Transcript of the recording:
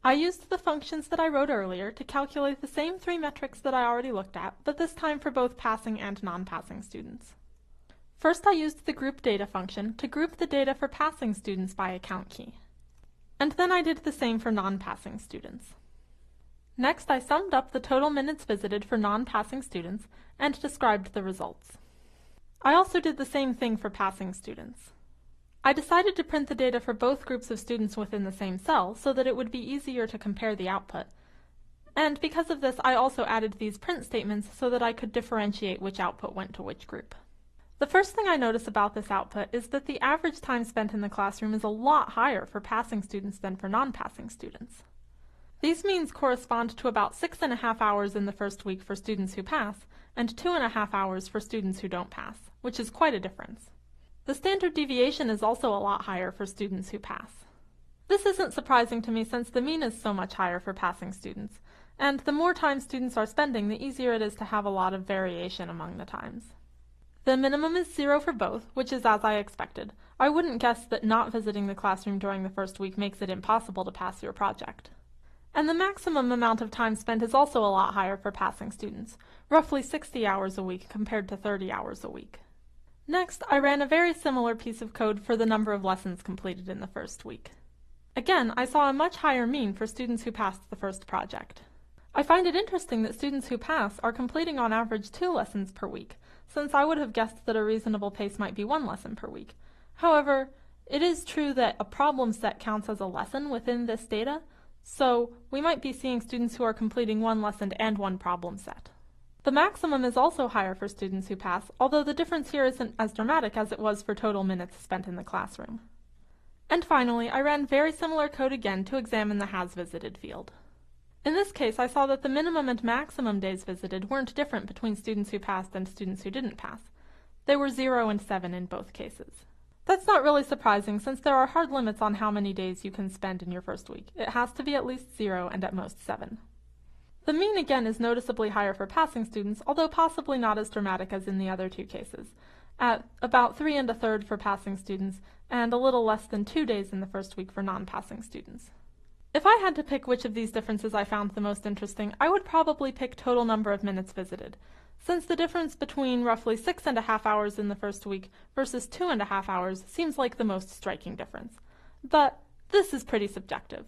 I used the functions that I wrote earlier to calculate the same three metrics that I already looked at, but this time for both passing and non-passing students. First, I used the groupData function to group the data for passing students by account key. And then I did the same for non-passing students. Next, I summed up the total minutes visited for non-passing students and described the results. I also did the same thing for passing students. I decided to print the data for both groups of students within the same cell so that it would be easier to compare the output. And because of this, I also added these print statements so that I could differentiate which output went to which group. The first thing I notice about this output is that the average time spent in the classroom is a lot higher for passing students than for non-passing students. These means correspond to about 6.5 hours in the first week for students who pass, and 2.5 hours for students who don't pass, which is quite a difference. The standard deviation is also a lot higher for students who pass. This isn't surprising to me since the mean is so much higher for passing students, and the more time students are spending, the easier it is to have a lot of variation among the times. The minimum is 0 for both, which is as I expected. I wouldn't guess that not visiting the classroom during the first week makes it impossible to pass your project. And the maximum amount of time spent is also a lot higher for passing students, roughly 60 hours a week compared to 30 hours a week. Next, I ran a very similar piece of code for the number of lessons completed in the first week. Again, I saw a much higher mean for students who passed the first project. I find it interesting that students who pass are completing on average 2 lessons per week, since I would have guessed that a reasonable pace might be 1 lesson per week. However, it is true that a problem set counts as a lesson within this data, so we might be seeing students who are completing 1 lesson and 1 problem set. The maximum is also higher for students who pass, although the difference here isn't as dramatic as it was for total minutes spent in the classroom. And finally, I ran very similar code again to examine the has visited field. In this case, I saw that the minimum and maximum days visited weren't different between students who passed and students who didn't pass. They were 0 and 7 in both cases. That's not really surprising since there are hard limits on how many days you can spend in your first week. It has to be at least 0 and at most 7. The mean again is noticeably higher for passing students, although possibly not as dramatic as in the other 2 cases, at about 3 1/3 for passing students and a little less than 2 days in the first week for non-passing students. If I had to pick which of these differences I found the most interesting, I would probably pick total number of minutes visited, since the difference between roughly 6.5 hours in the first week versus 2.5 hours seems like the most striking difference. But this is pretty subjective.